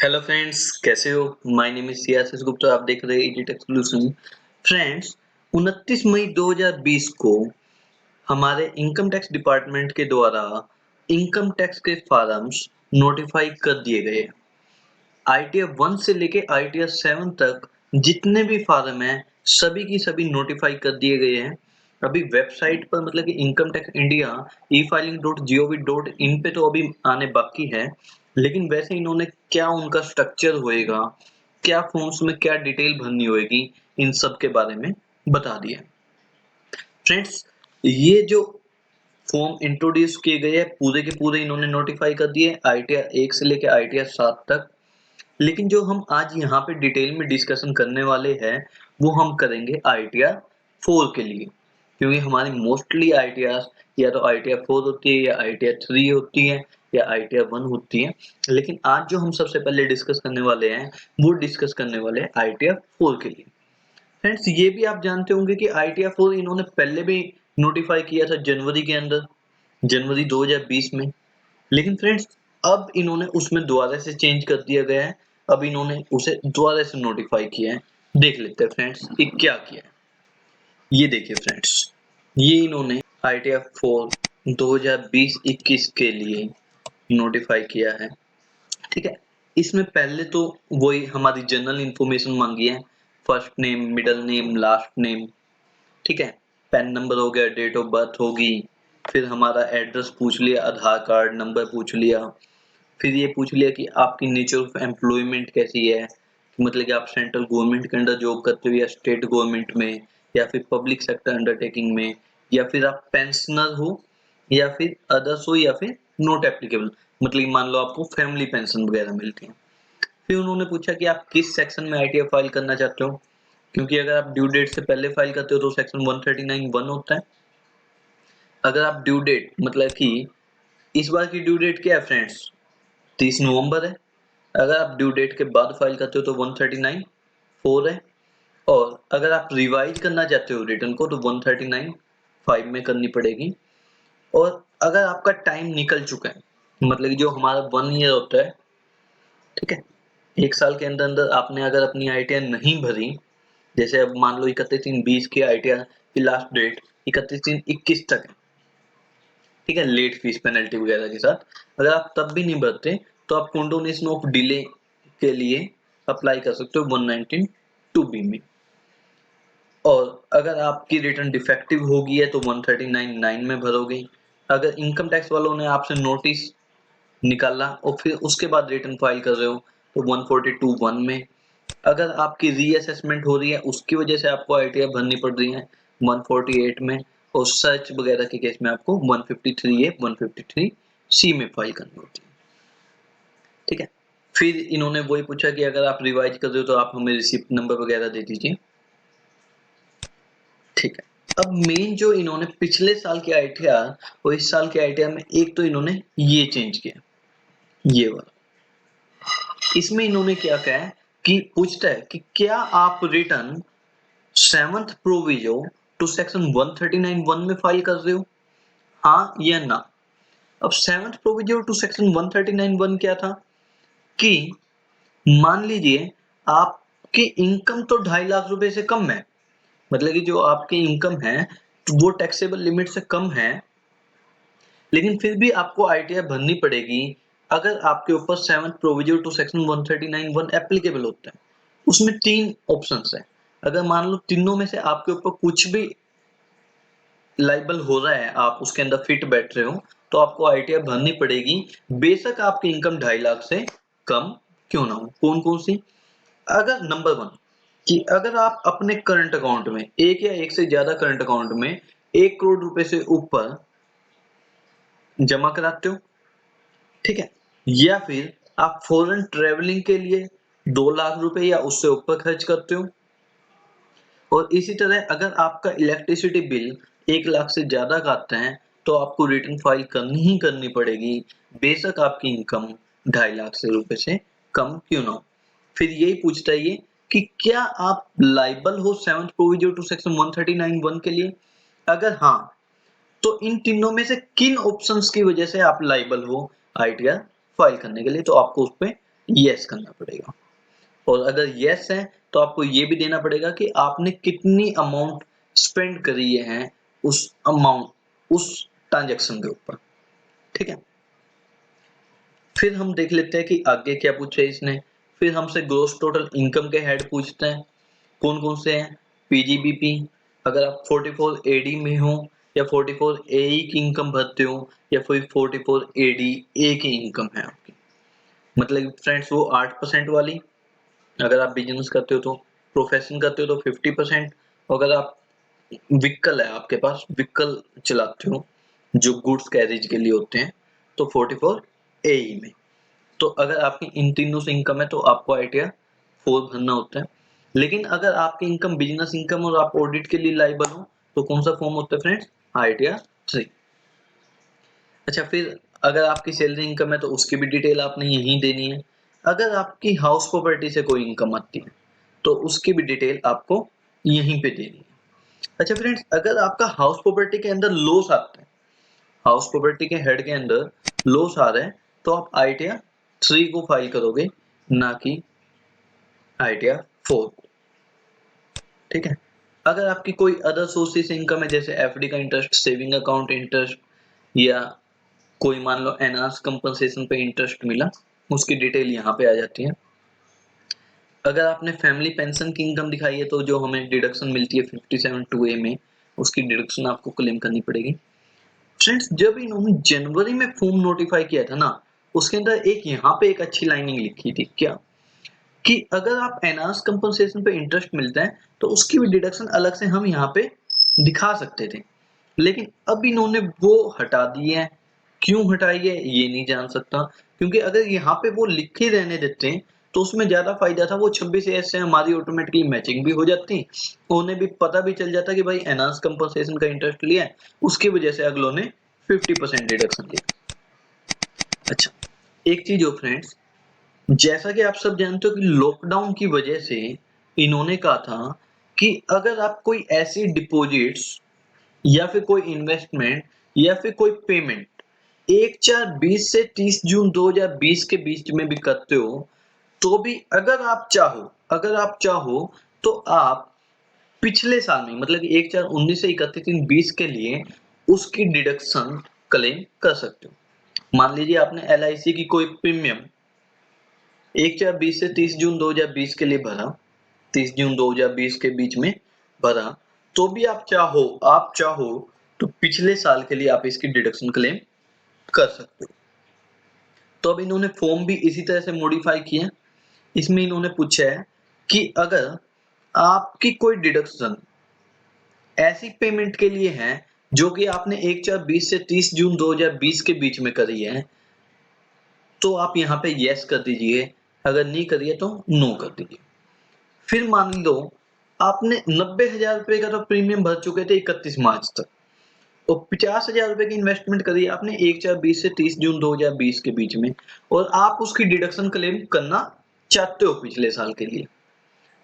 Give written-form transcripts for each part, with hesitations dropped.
Hello friends, कैसे हो? My name is सियासिस गुप्ता। आप देख रहे हैं इजी टेक सॉल्यूशन। फ्रेंड्स, 29 मई 2020 को हमारे इनकम टैक्स डिपार्टमेंट के द्वारा इनकम टैक्स के फॉर्म्स नोटिफाई कर दिए गए। आईटीआर 1 से लेके आईटीआर 7 तक जितने भी फॉर्म हैं सभी की सभी नोटिफाई कर दिए गए हैं। अभी वेबसाइट पर मतलब कि इनकम टैक्स इंडिया e-filing.gov.in पे तो अभी आने बाकी है, लेकिन वैसे इन्होंने क्या उनका स्ट्रक्चर होएगा, क्या फॉर्म्स में क्या डिटेल भरनी होएगी, इन सब के बारे में बता दिया। फ्रेंड्स, ये जो फॉर्म इंट्रोड्यूस किए गए हैं पूरे के पूरे इन्होंने नोटिफाई कर दिए आईटीआर 1 से लेके आईटीआर 7 तक। लेकिन जो हम आज यहाँ पे डिटेल में डिस्कशन करने वाले हैं वो हम करेंगे आईटीआर 4 के लिए, क्योंकि हमारी मोस्टली आईटीआर या तो आईटीआर 4 होती है या आईटीआर 3 होती है या आईटीआर 1 होती है। लेकिन आज जो हम सबसे पहले डिस्कस करने वाले हैं वो डिस्कस करने वाले हैं आईटीआर 4 के लिए। फ्रेंड्स, ये भी आप जानते होंगे कि आईटीआर 4 इन्होंने पहले भी नोटिफाई किया था जनवरी के अंदर, जनवरी 2020 में। लेकिन फ्रेंड्स, अब इन्होंने उसमें दोबारा से चेंज कर दिया गया है। अब इन्होंने उसे दोबारा से नोटिफाई किया है। देख लेते हैं फ्रेंड्स कि क्या किया है। ये देखिए फ्रेंड्स, ये इन्होंने आईटीआर 4 2020-21 के लिए नोटिफाई किया है। ठीक है, इसमें पहले तो वही हमारी जनरल इंफॉर्मेशन मांगी है, first name, middle name, last name. ठीक है, पैन नंबर हो गया, डेट ऑफ बर्थ होगी, फिर हमारा एड्रेस पूछ लिया, आधार कार्ड नंबर पूछ लिया, फिर ये पूछ लिया कि आपकी नेचर ऑफ एम्प्लॉयमेंट कैसी है, मतलब कि आप सेंट्रल गवर्नमेंट के अंडर जॉब करते हो या स्टेट गवर्नमेंट में या फिर पब्लिक सेक्टर अंडरटेकिंग में, या फिर आप पेंशनर हो या फिर अदर्स हो या फिर नॉट एप्लीकेबल, मतलब मान लो आपको फैमिली पेंशन वगैरह मिलती है। फिर उन्होंने पूछा कि आप किस सेक्शन में आईटीआर फाइल करना चाहते हो, क्योंकि अगर आप ड्यू डेट से पहले फाइल करते हो तो सेक्शन 139(1) होता है। अगर आप ड्यू डेट मतलब कि इस बार की ड्यू डेट क्या है फ्रेंड्स, 30 नवंबर है। अगर आप ड्यू डेट के बाद फाइल करते हो तो 139(4) है। और अगर आप रिवाइज करना चाहते हो रिटर्न को तो 139(5) में करनी पड़ेगी। और अगर आपका टाइम निकल चुका है, मतलब कि जो हमारा 1 ईयर होता है, ठीक है, 1 साल के अंदर अंदर आपने अगर अपनी आईटीआर नहीं भरी, जैसे अब मान लो 31/3/20 की आईटीआर की लास्ट डेट 31/3/21 तक है, ठीक है, लेट फीस पेनल्टी वगैरह के साथ, अगर आप तब भी नहीं भरते तो आप कंडोनेशन ऑफ डिले के लिए अप्लाई कर सकते हो 119(2)(b) में। और अगर आपकी रिटर्न डिफेक्टिव होगी है तो 139(9) में भरोगे। अगर इनकम टैक्स वालों ने आपसे नोटिस निकाला और फिर उसके बाद रिटर्न फाइल कर रहे हो तो 142(1) में। अगर आपकी रीअसेसमेंट हो रही है उसकी वजह से आपको आईटीआर भरनी पड़ रही है 148 में। और सर्च वगैरह के केस में आपको 153(a) 153(c) में फाइल करनी होती है। ठीक है, फिर इन्होंने वही पूछा कि अगर आप रिवाइज कर रहे हो तो आप हमें रिसिप्ट नंबर वगैरह दे दीजिए। ठीक है, अब मेन जो इन्होंने पिछले साल की आईटीआर और इस साल की आईटीआर में एक तो इन्होंने ये चेंज किया, ये वाला। इसमें इन्होंने क्या कहा है कि पूछता है कि क्या आप return 7th proviso to section 139(1) में फाइल कर रहे हो, हाँ या ना। अब 7th प्रोविजो टू सेक्शन 139(1) क्या था कि मान लीजिए आपकी इनकम तो 2.5 लाख रुपए से कम है, मतलब कि जो आपकी इनकम है वो टैक्सेबल लिमिट से कम है, लेकिन फिर भी आपको आईटीआर भरनी पड़ेगी अगर आपके ऊपर 7th proviso to section 139(1) applicable होता है। उसमें 3 ऑप्शंस है। अगर मान लो तीनों में से आपके ऊपर कुछ भी लाइबल हो रहा है, आप उसके अंदर फिट बैठ रहे हो, तो आपको आईटीआर भरनी पड़ेगी, बेशक आपकी इनकम 2.5 लाख से कम क्यों ना हो। कौन कौन सी? अगर नंबर 1 कि अगर आप अपने करंट अकाउंट में एक या एक से ज्यादा करंट अकाउंट में 1 करोड़ रुपए से ऊपर जमा कराते हो, ठीक है, या फिर आप फॉरेन ट्रेवलिंग के लिए 2 लाख रुपए या उससे ऊपर खर्च करते हो, और इसी तरह अगर आपका इलेक्ट्रिसिटी बिल 1 लाख से ज्यादा का आता है तो आपको रिटर्न फाइल करनी ही करनी पड़ेगी, बेशक आपकी इनकम 2.5 लाख से रुपए से कम क्यों ना हो। फिर यही पूछता है ये कि क्या आप लाइबल हो 7th प्रोविजो टू सेक्शन 139(1) के लिए। अगर हाँ, तो इन तीनों में से किन ऑप्शंस की वजह से आप लाइबल हो आईटीआर फाइल करने के लिए, तो आपको उस पे यस करना पड़ेगा। और अगर यस है तो आपको ये भी देना पड़ेगा कि आपने कितनी अमाउंट स्पेंड करी है उस ट्रांजैक्शन के ऊपर। ठीक है, फिर हम देख लेते हैं कि आगे क्या पूछा है इसने। फिर हमसे ग्रॉस टोटल इनकम के हेड पूछते हैं, कौन कौन से हैं। पीजीबीपी, अगर आप 44 एडी में हो या 44 एई की इनकम भरते हो या फिर 44 एडी ए की इनकम है आपकी, मतलब फ्रेंड्स वो 8% वाली। अगर आप बिजनेस करते हो तो, प्रोफेशन करते हो तो 50%। अगर आप व्हीकल है आपके पास, व्हीकल चलाते हो जो गुड्स कैरेज के लिए होते हैं, तो 44 एई में। तो अगर आपकी इन तीनों से इनकम है तो आपको आईटीआर 4 भरना होता है। लेकिन अगर आपकी इनकम बिजनेस इनकम और आप ऑडिट के लिए लायबल हो तो कौन सा फॉर्म होता है फ्रेंड्स, आईटीआर 3। अच्छा, फिर अगर आपकी सैलरी इनकम है तो उसकी भी डिटेल आपने यहीं देनी है। अगर आपकी हाउस प्रॉपर्टी से कोई इनकम आती है तो उसकी भी डिटेल आपको यहीं पे देनी है। अच्छा फ्रेंड्स, अगर आपका हाउस प्रॉपर्टी के अंदर लॉस आता है, हाउस प्रॉपर्टी के हेड के अंदर लॉस आ रहा है, तो आप आईटीआर 3 को फाइल करोगे, ना कि आईटीआर 4। ठीक है, अगर आपकी कोई अदर सोर्सेस से इनकम है, जैसे एफडी का इंटरेस्ट, सेविंग अकाउंट इंटरेस्ट, या कोई मान लो एनहांस कंपनसेशन पे इंटरेस्ट मिला, उसकी डिटेल यहाँ पे आ जाती है। अगर आपने फैमिली पेंशन की इनकम दिखाई है तो जो हमें डिडक्शन मिलती है 57(2)(a) में, उसकी डिडक्शन आपको क्लेम करनी पड़ेगी। फ्रेंड्स, जब इन्होंने जनवरी में फॉर्म नोटिफाई किया था ना, उसके अंदर एक यहाँ पे एक अच्छी लाइनिंग लिखी थी, क्या कि अगर आप एनहांस कंपनसेशन पे इंटरेस्ट मिलता है तो उसकी भी डिडक्शन अलग से हम यहाँ पे दिखा सकते थे, लेकिन अब इन्होंने वो हटा दी है। क्यों हटाई है ये नहीं जान सकता, क्योंकि अगर यहाँ पे वो लिखे रहने देते तो उसमें ज्यादा फायदा था। वो 26 से हमारी ऑटोमेटिकली मैचिंग भी हो जाती, उन्हें भी पता भी चल जाता कि भाई एनहांस कंपनसेशन का इंटरेस्ट लिया है, उसकी वजह से अगलों ने 50% डिडक्शन लिया। अच्छा, एक चीज हो फ्रेंड्स, जैसा कि आप सब जानते हो कि लॉकडाउन की वजह से इन्होंने कहा था कि अगर आप कोई ऐसी डिपॉजिट्स या फिर कोई इन्वेस्टमेंट या फिर कोई पेमेंट 1/4/20 से 30 जून 2020 के बीच में भी करते हो, तो भी अगर आप चाहो तो आप पिछले साल में, मतलब 1/4/19 से 31/3/20 के लिए उसकी डिडक्शन क्लेम कर सकते हो। मान लीजिए आपने एलआईसी की कोई प्रीमियम 1/4/20 से 30 जून 2020 के लिए भरा, 30 जून 2020 के बीच में भरा, तो भी आप चाहो तो पिछले साल के लिए आप इसकी डिडक्शन क्लेम कर सकते हो। तो अब इन्होंने फॉर्म भी इसी तरह से मॉडिफाई किया। इसमें इन्होंने पूछा है कि अगर आपकी कोई डिडक्शन ऐसी पेमेंट के लिए है जो कि आपने 1/4/20 से 30 जून 2020 के बीच में करी है, तो आप यहाँ पे यस कर दीजिए, अगर नहीं करिए तो नो कर दीजिए। फिर मान लो आपने 90,000 रुपए का तो प्रीमियम भर चुके थे 31 मार्च तक, और 50,000 रुपए की इन्वेस्टमेंट करी आपने 1/4/20 से 30 जून 2020 के बीच में, और आप उसकी डिडक्शन क्लेम करना चाहते हो पिछले साल के लिए,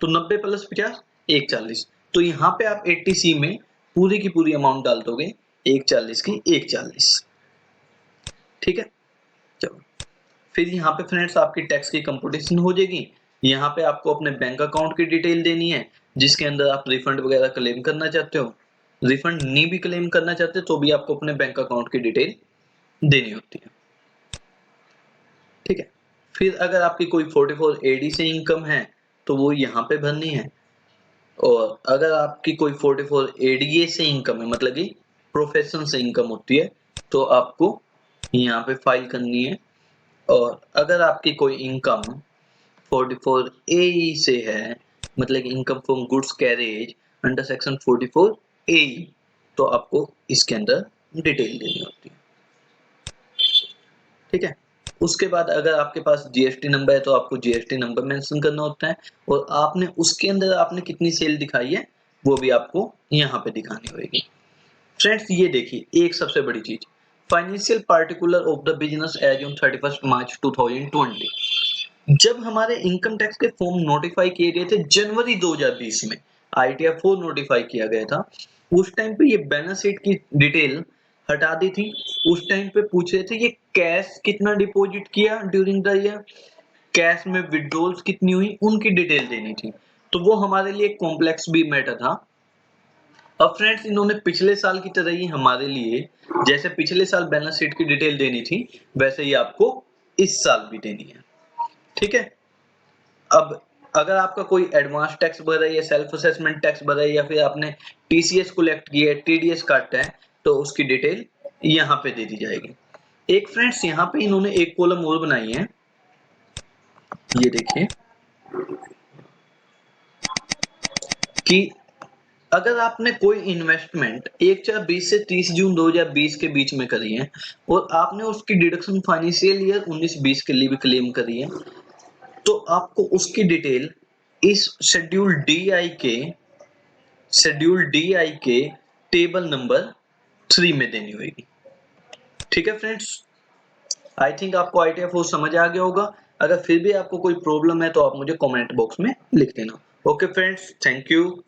तो 90 + 50 140। तो यहाँ पे आप 80C में पूरी की पूरी अमाउंट डाल दोगे, 140 की 140। ठीक है, चलो फिर यहाँ पे फ्रेंड्स आपकी टैक्स की कंप्यूटेशन हो जाएगी। यहाँ पे आपको अपने बैंक अकाउंट की डिटेल देनी है, जिसके अंदर आप रिफंड वगैरह क्लेम करना चाहते हो। रिफंड नहीं भी क्लेम करना चाहते तो भी आपको अपने बैंक अकाउंट की डिटेल देनी होती है। ठीक है, फिर अगर आपकी कोई 44 एडी से इनकम है तो वो यहाँ पे भरनी है, और अगर आपकी कोई 44 एडीए से इनकम है, मतलब कि प्रोफेशन से इनकम होती है, तो आपको यहाँ पे फाइल करनी है। और अगर आपकी कोई इनकम 44 ए से है, मतलब कि income from goods carriage under section 44 ए, तो आपको इसके अंदर डिटेल देनी होती है। ठीक है, उसके बाद अगर आपके पास जीएसटी नंबर है तो आपको जीएसटी नंबर मेंशन करना होता है, और आपने उसके अंदर आपने कितनी सेल दिखाई है वो भी आपको यहाँ पे दिखानी होगी। फ्रेंड्स, ये देखिए एक सबसे बड़ी चीज, financial particular of the business as on 31 March 2020। जब हमारे इनकम टैक्स के फॉर्म नोटिफाई किए गए थे जनवरी 2020 में, आईटीआर 4 नोटिफाई किया गया था, उस टाइम पे ये बैलेंस शीट की डिटेल हटा दी थी। उस टाइम पे पूछ रहे थे ये कैश कितना डिपॉजिट किया ड्यूरिंग द ईयर, कैश में विड्रॉल्स कितनी हुई उनकी डिटेल देनी थी। तो वो हमारे लिए कॉम्प्लेक्स भी मैटर था। अब फ्रेंड्स इन्होंने पिछले साल की तरह ही हमारे लिए जैसे पिछले साल बैलेंस शीट की डिटेल देनी थी वैसे ही आपको इस साल भी देनी है। ठीक है। अब अगर आपका कोई एडवांस टैक्स भरा है या सेल्फ असेसमेंट टैक्स भरा है या फिर आपने टीसीएस कलेक्ट किया है, टीडीएस काटा है, तो उसकी डिटेल यहाँ पे दे दी जाएगी। एक फ्रेंड्स यहाँ पे इन्होंने एक कॉलम और बनाई है, ये देखिए कि अगर आपने कोई इन्वेस्टमेंट 1/20 से 30 जून 2020 के बीच में करी है और आपने उसकी डिडक्शन फाइनेंशियल ईयर 19-20 के लिए भी क्लेम करी है, तो आपको उसकी डिटेल इस शेड्यूल डी आई के टेबल नंबर 3 में देनी होगी। ठीक है फ्रेंड्स, आई थिंक आपको आईटीएफ समझ आ गया होगा। अगर फिर भी आपको कोई प्रॉब्लम है तो आप मुझे कमेंट बॉक्स में लिख देना। Okay friends, thank you.